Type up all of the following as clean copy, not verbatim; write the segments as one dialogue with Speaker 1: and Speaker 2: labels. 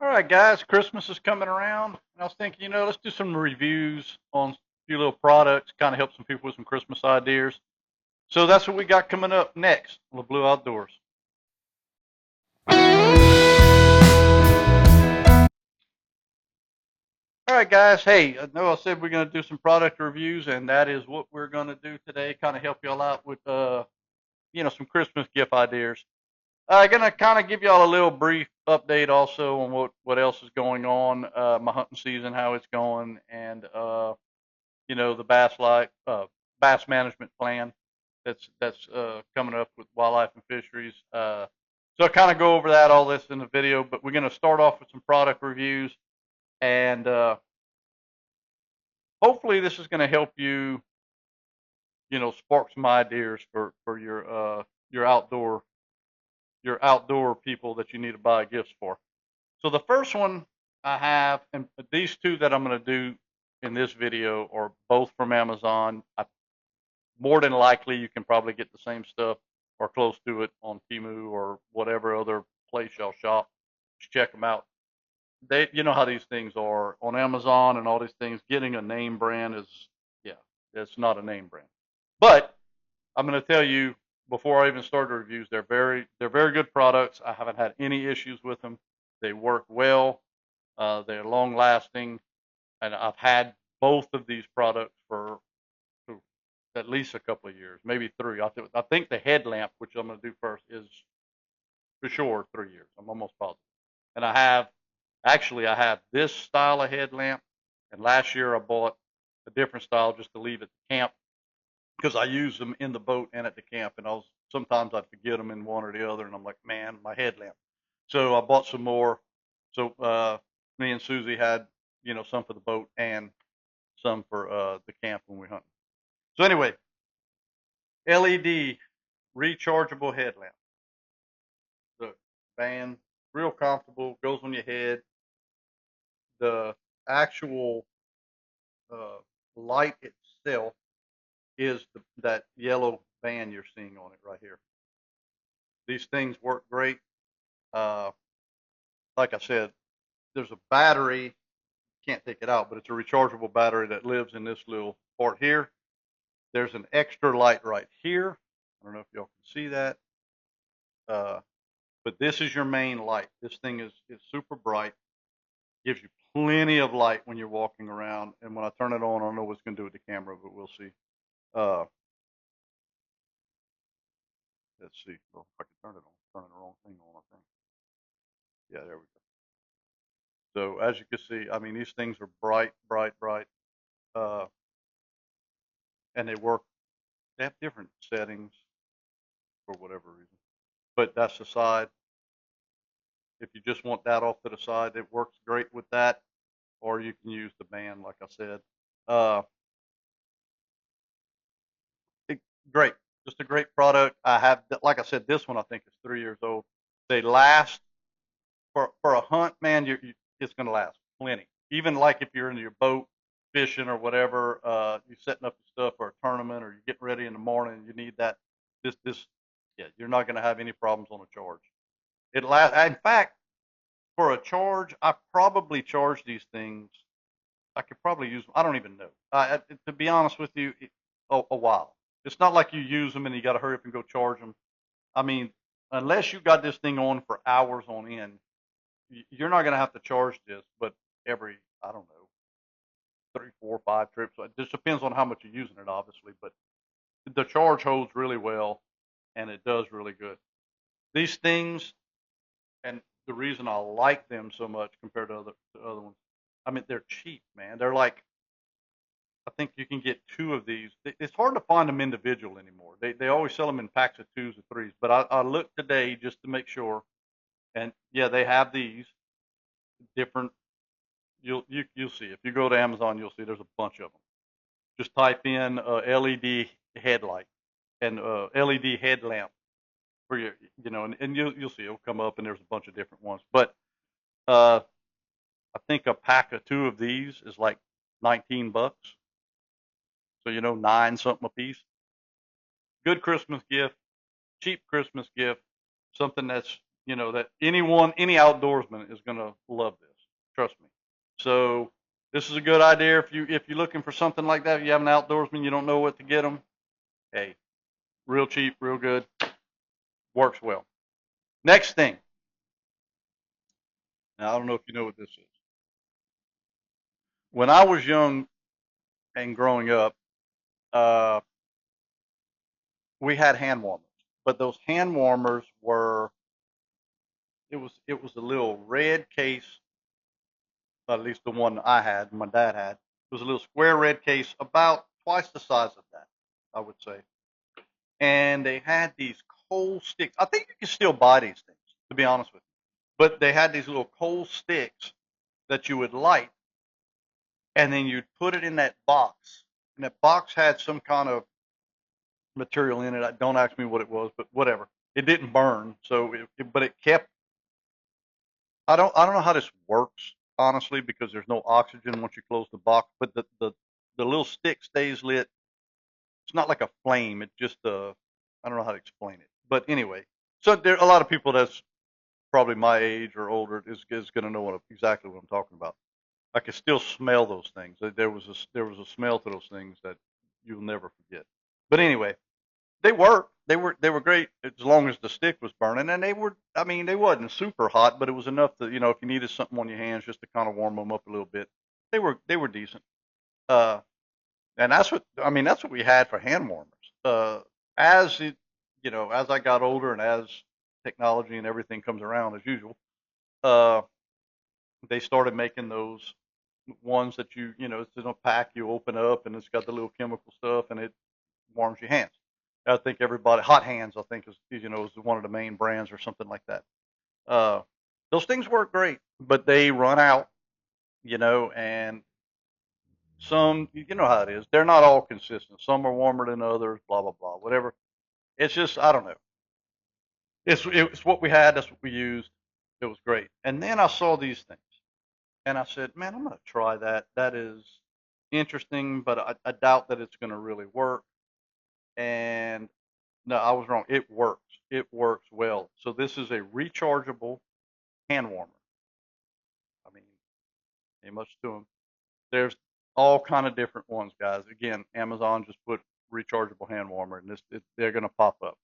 Speaker 1: All right, guys, Christmas is coming around. I was thinking, let's do some reviews on a few little products, kind of help some people with some Christmas ideas. So that's what we got coming up next on the Blue Outdoors. All right, guys. Hey, I know I said we're going to do some product reviews, and that is what we're going to do today. Kind of help y'all out with, some Christmas gift ideas. I'm gonna kind of give y'all a little brief update also on what else is going on, my hunting season, how it's going, and the bass management plan that's coming up with wildlife and fisheries. So I kind of go over that all this in the video, but we're going to start off with some product reviews, and hopefully this is going to help you, spark some ideas for your outdoor people that you need to buy gifts for. So the first one I have, and these two that I'm going to do in this video are both from Amazon. More than likely, you can probably get the same stuff or close to it on Temu or whatever other place y'all shop. Just check them out. You know how these things are on Amazon and all these things. Getting a name brand is, yeah, it's not a name brand. But I'm going to tell you before I even start the reviews, they're very good products. I haven't had any issues with them. They work well. They're long lasting, and I've had both of these products for at least a couple of years, maybe three. I think the headlamp, which I'm going to do first, is for sure 3 years. I'm almost positive. And I have this style of headlamp, and last year I bought a different style just to leave at the camp because I use them in the boat and at the camp, and sometimes I'd forget them in one or the other, and I'm like, man, my headlamp. So I bought some more. So me and Susie had some for the boat and some for the camp when we hunt. So anyway, LED rechargeable headlamp. The band, real comfortable, goes on your head. The actual light itself is that yellow band you're seeing on it right here. These things work great. Uh, like I said, there's a battery. Can't take it out, but it's a rechargeable battery that lives in this little part here. There's an extra light right here. I don't know if y'all can see that. Uh, but this is your main light. This thing is super bright. Gives you plenty of light when you're walking around. And when I turn it on, I don't know what it's going to do with the camera, but we'll see. Uh, let's see. Well, if I can turn it on. Turning the wrong thing on, I think. Yeah, there we go. So as you can see, I mean, these things are bright, bright, bright. Uh, and they work. They have different settings for whatever reason. But that's the side. If you just want that off to the side, it works great with that. Or you can use the band, like I said. Uh, it, great. Just a great product. I have, like I said, this one I think is 3 years old. They last for a hunt, man. It's going to last plenty. Even like if you're in your boat fishing or whatever, you're setting up your stuff for a tournament or you're getting ready in the morning, you need that. Yeah, you're not going to have any problems on a charge. It lasts. In fact, for a charge, I probably charge these things. I could probably use them. I don't even know. To be honest with you, a while. It's not like you use them and you got to hurry up and go charge them. I mean, unless you got this thing on for hours on end, you're not going to have to charge this. But every, I don't know, 3, 4, 5 trips. It just depends on how much you're using it, obviously. But the charge holds really well, and it does really good. These things, and the reason I like them so much compared to other ones, I mean, they're cheap, man. They're like, I think you can get two of these. It's hard to find them individual anymore. They always sell them in packs of twos or threes. But I looked today just to make sure, and yeah, they have these different. You'll see if you go to Amazon, you'll see there's a bunch of them. Just type in LED headlight and LED headlamp for your, and you'll see it'll come up, and there's a bunch of different ones. But uh, I think a pack of two of these is like $19. So 9 something a piece. Good Christmas gift, cheap Christmas gift, something that's that any outdoorsman is going to love this. Trust me. So this is a good idea if you're looking for something like that. If you have an outdoorsman, you don't know what to get them. Hey, real cheap, real good, works well. Next thing. Now I don't know if you know what this is. When I was young and growing up, uh, we had hand warmers, but those hand warmers were it was a little red case, at least the one I had, my dad had. It was a little square red case, about twice the size of that, I would say. And they had these coal sticks. I think you can still buy these things, to be honest with you. But they had these little coal sticks that you would light, and then you'd put it in that box. And that box had some kind of material in it. Don't ask me what it was, but whatever. It didn't burn, so but it kept. I don't know how this works honestly because there's no oxygen once you close the box, but the little stick stays lit. It's not like a flame. It just I don't know how to explain it. But anyway, so there are a lot of people that's probably my age or older is going to know exactly what I'm talking about. I can still smell those things. There was a smell to those things that you'll never forget. But anyway, they work. They were great as long as the stick was burning, and they were. I mean, they wasn't super hot, but it was enough to if you needed something on your hands just to kind of warm them up a little bit. They were decent. Uh, and that's what we had for hand warmers. As it, as I got older and as technology and everything comes around as usual, uh, they started making those ones that it's in a pack you open up and it's got the little chemical stuff and it warms your hands. I think everybody, Hot Hands, I think is one of the main brands or something like that. Uh, those things work great, but they run out, and some, you know how it is. They're not all consistent. Some are warmer than others, blah, blah, blah, whatever. It's just, I don't know. It's what we had. That's what we used. It was great. And then I saw these things and I said, man, I'm going to try that. That is interesting, but I doubt that it's going to really work. And no, I was wrong. It works. It works well. So this is a rechargeable hand warmer. I mean, ain't much to them. There's all kind of different ones, guys. Again, Amazon just put rechargeable hand warmer, and they're gonna pop up.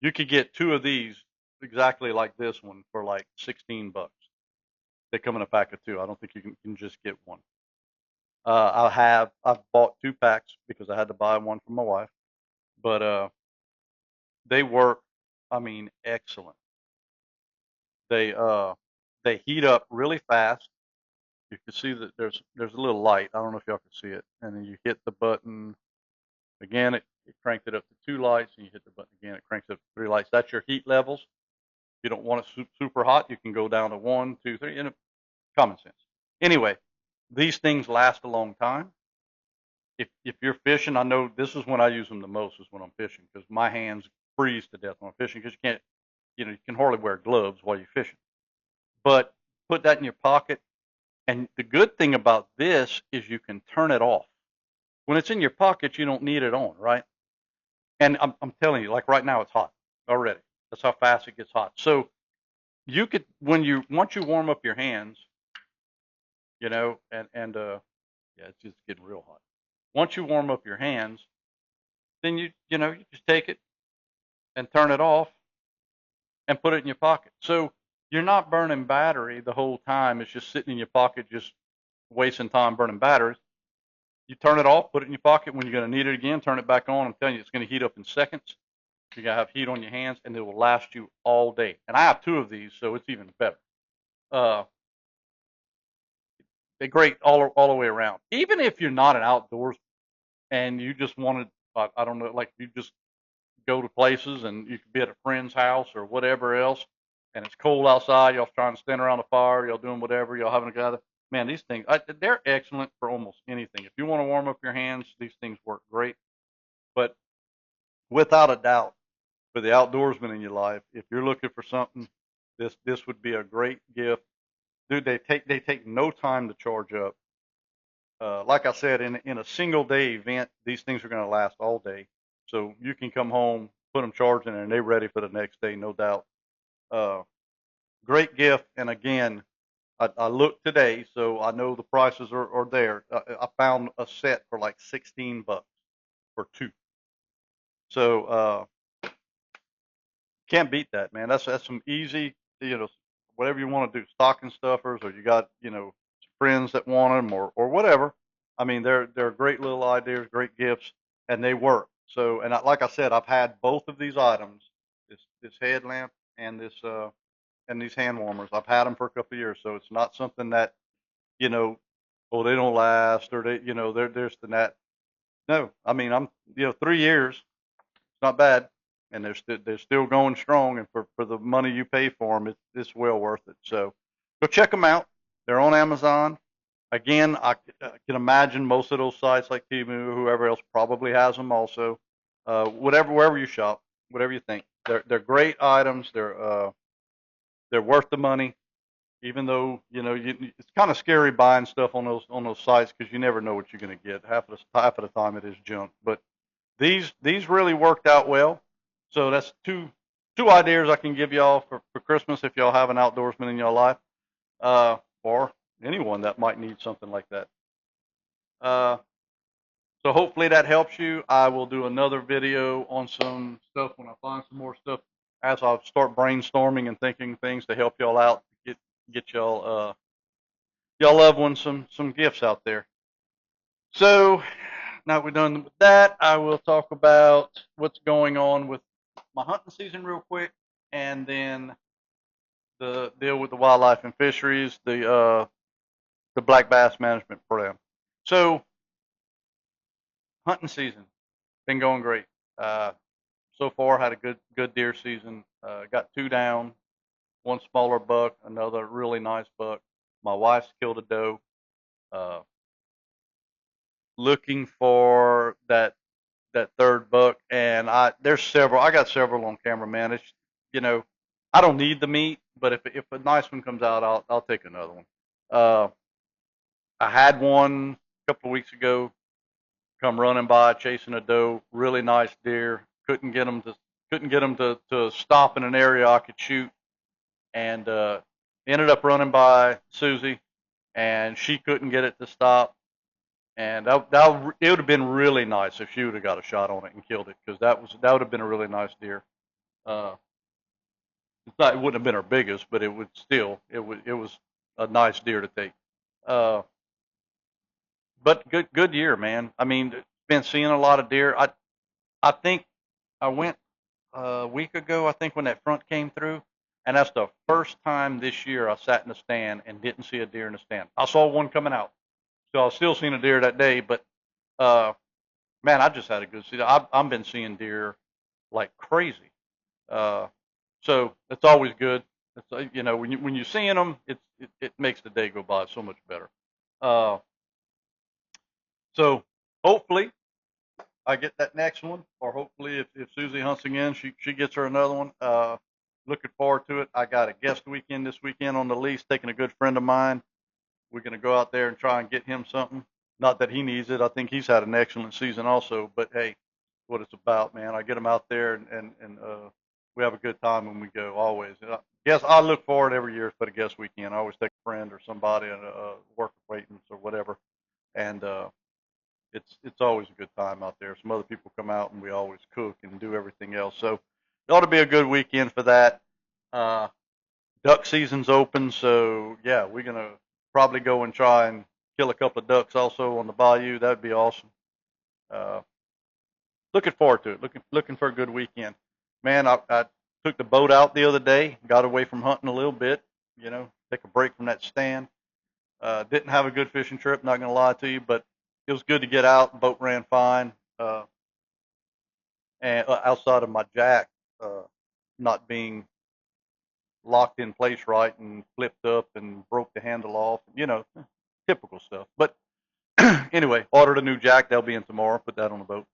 Speaker 1: You could get two of these exactly like this one for like $16. They come in a pack of two. I don't think you can just get one. I've bought two packs because I had to buy one for my wife, but they work. I mean, excellent. They uh they heat up really fast. You can see that there's a little light. I don't know if y'all can see it. And then you hit the button again. It cranked it up to two lights, and you hit the button again. It cranks it up to three lights. That's your heat levels. If you don't want it super hot, you can go down to one, two, three. And common sense. Anyway, these things last a long time. If you're fishing, I know this is when I use them the most is when I'm fishing because my hands freeze to death when I'm fishing because you can hardly wear gloves while you're fishing. But put that in your pocket. And the good thing about this is you can turn it off. When it's in your pocket, you don't need it on, right? And I'm telling you, like right now, it's hot already. That's how fast it gets hot. So you could, once you warm up your hands, yeah, it's just getting real hot. Once you warm up your hands, then you just take it and turn it off and put it in your pocket. So you're not burning battery the whole time. It's just sitting in your pocket, just wasting time burning batteries. You turn it off, put it in your pocket. When you're going to need it again, turn it back on. I'm telling you, it's going to heat up in seconds. You're going to have heat on your hands, and it will last you all day. And I have two of these, so it's even better. Uh, they're great all the way around. Even if you're not an outdoors and you just want to, I don't know, like you just go to places and you could be at a friend's house or whatever else, and it's cold outside. Y'all trying to stand around the fire. Y'all doing whatever. Y'all having a gather. Man, these things, they're excellent for almost anything. If you want to warm up your hands, these things work great. But without a doubt, for the outdoorsman in your life, if you're looking for something, this would be a great gift. Dude, they take no time to charge up. Like I said, in a single day event, these things are going to last all day. So you can come home, put them charging, and they're ready for the next day, no doubt. Uh, Great gift. And again, I looked today, so I know the prices are there. I found a set for like $16 for two. So can't beat that, man. That's some easy, whatever you want to do, stocking stuffers, or you got, friends that want them, or whatever. I mean, they're great little ideas, great gifts, and they work. So, and like I said, I've had both of these items, this headlamp and this and these hand warmers. I've had them for a couple of years, so it's not something that, you know, oh, they don't last, or they, they're this and that. No, I mean, 3 years, it's not bad, and they're still going strong. And for the money you pay for them, it's well worth it. So go check them out. They're on Amazon. Again, I can imagine most of those sites like Temu, whoever else probably has them also. Wherever you shop, whatever you think, they're great items. They're worth the money, even though it's kind of scary buying stuff on those sites because you never know what you're going to get. Half of the time it is junk, but these really worked out well. So that's two ideas I can give y'all for Christmas if y'all have an outdoorsman in your life, or anyone that might need something like that. Uh, so hopefully that helps you. I will do another video on some stuff when I find some more stuff as I start brainstorming and thinking things to help y'all out, get y'all loved ones some gifts out there. So now we're done with that, I will talk about what's going on with my hunting season real quick, and then the deal with the wildlife and fisheries, the black bass management program. So hunting season been going great. Uh, so far had a good deer season. Got two down, one smaller buck, another really nice buck. My wife's killed a doe. Uh, Looking for that third buck, and I got several on camera, man. It's you know I don't need the meat, but if a nice one comes out, I'll take another one. Uh, I had one a couple of weeks ago come running by chasing a doe, really nice deer. Couldn't get him to stop in an area I could shoot, and ended up running by Susie, and she couldn't get it to stop. And it would have been really nice if she would have got a shot on it and killed it, because that would have been a really nice deer. Uh, it wouldn't have been her biggest, but it was a nice deer to take. Uh, but good year, man. I mean, been seeing a lot of deer. I think I went a week ago. I think when that front came through, and that's the first time this year I sat in a stand and didn't see a deer in the stand. I saw one coming out, so I was still seeing a deer that day. But uh, man, I just had a good season. I've been seeing deer like crazy. Uh, so it's always good. It's when you're seeing them, it makes the day go by so much better. Uh, so hopefully I get that next one, or hopefully if Susie hunts again, she gets her another one. Looking forward to it. I got a guest weekend this weekend on the lease, taking a good friend of mine. We're gonna go out there and try and get him something. Not that he needs it. I think he's had an excellent season also. But hey, what it's about, man. I get him out there, and we have a good time when we go. Always. And guess I look forward every year for the guest weekend. I always take a friend or somebody, a work acquaintance or whatever, and it's always a good time out there. Some other people come out, and we always cook and do everything else. So it ought to be a good weekend for that. Uh, Duck season's open, so yeah, we're gonna probably go and try and kill a couple of ducks also on the bayou. That'd be awesome. Uh, Looking forward to it. Looking for a good weekend. Man, I took the boat out the other day. Got away from hunting a little bit. Take a break from that stand. Didn't have a good fishing trip. Not gonna lie to you, but it was good to get out. Boat ran fine. And outside of my jack not being locked in place right and flipped up and broke the handle off. Typical stuff. But anyway, ordered a new jack. They'll be in tomorrow. Put that on the boat.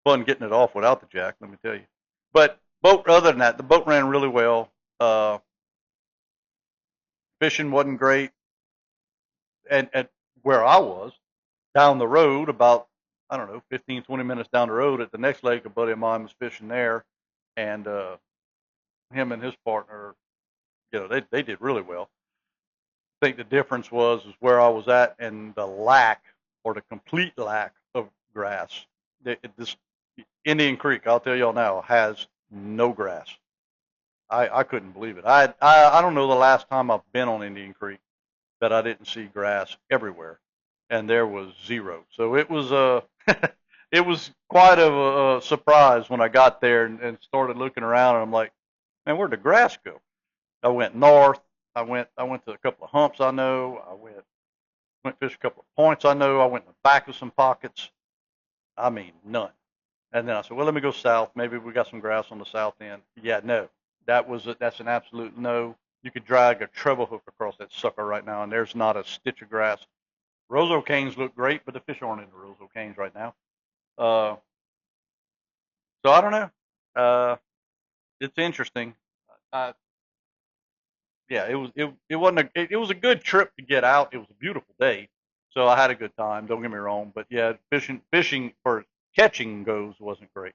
Speaker 1: Fun getting it off without the jack, let me tell you. But other than that, the boat ran really well. Uh, Fishing wasn't great, and where I was down the road, about I don't know, 15, 20 minutes down the road at the next lake, a buddy of mine was fishing there, and him and his partner they did really well. I think the difference was where I was at and the lack or the complete lack of grass. This Indian Creek, I'll tell y'all now, has no grass. I couldn't believe it. I don't know the last time I've been on Indian Creek that I didn't see grass everywhere, and there was zero. So it was it was quite a surprise when I got there and started looking around, and I'm like, man, where'd the grass go? I went north. I went to a couple of humps I know. I went fish a couple of points I know. I went in the back of some pockets. I mean, none. And then I said, well, let me go south. Maybe we got some grass on the south end. Yeah, no, that's an absolute no. You could drag a treble hook across that sucker right now, and there's not a stitch of grass. Roseau canes look great, but the fish aren't in the roseau canes right now. Uh, so I don't know. It's interesting. Uh, yeah, it wasn't it was a good trip to get out. It was a beautiful day, so I had a good time. Don't get me wrong, but yeah, fishing for catching goes wasn't great.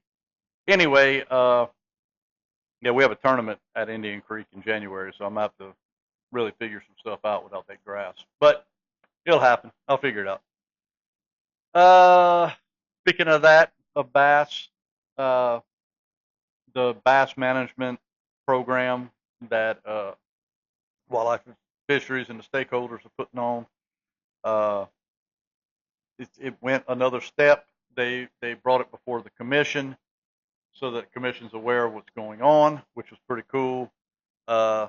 Speaker 1: Anyway, yeah, we have a tournament at Indian Creek in January, so I'm gonna have to really figure some stuff out without that grass. But it'll happen. I'll figure it out. Uh, Speaking of that, of bass, uh, the bass management program that wildlife fisheries and the stakeholders are putting on, uh, it went another step. They brought it before the commission so that the commission's aware of what's going on, which was pretty cool. Uh,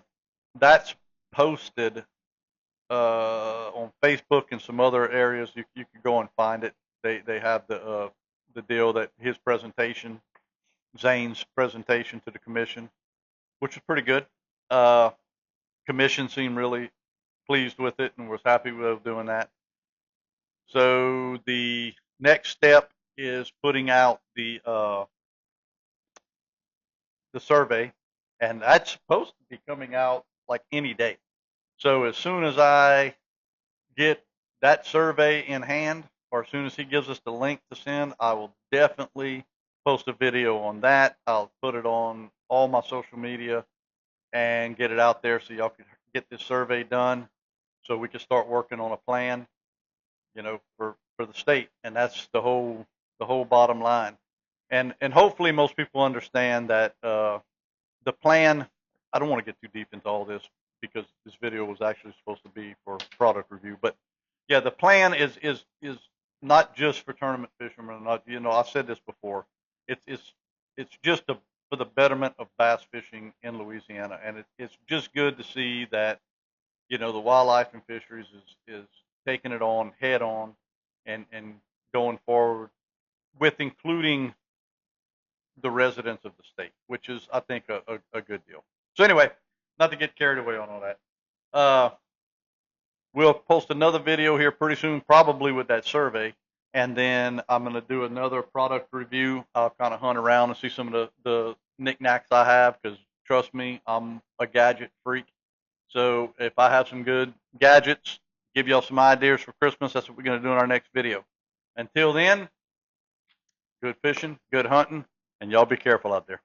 Speaker 1: that's posted on Facebook and some other areas. You can go and find it. They have the deal that his presentation, Zane's presentation to the commission, which was pretty good. Uh, Commission seemed really pleased with it and was happy with doing that. So the next step is putting out the survey, and that's supposed to be coming out like any day. So as soon as I get that survey in hand, or as soon as he gives us the link to send, I will definitely post a video on that. I'll put it on all my social media and get it out there so y'all can get this survey done so we can start working on a plan, for the state. And that's the whole bottom line. And hopefully most people understand that the plan, I don't want to get too deep into all this because this video was actually supposed to be for product review, but yeah, the plan is not just for tournament fishermen. Not, I've said this before. It's just for the betterment of bass fishing in Louisiana, and it's just good to see that the wildlife and fisheries is taking it on head on and going forward with including the residents of the state, which is, I think, a good deal. So anyway, not to get carried away on all that. We'll post another video here pretty soon, probably with that survey, and then I'm going to do another product review. I'll kind of hunt around and see some of the knickknacks I have, because trust me, I'm a gadget freak. So if I have some good gadgets, give y'all some ideas for Christmas, that's what we're going to do in our next video. Until then, good fishing, good hunting, and y'all be careful out there.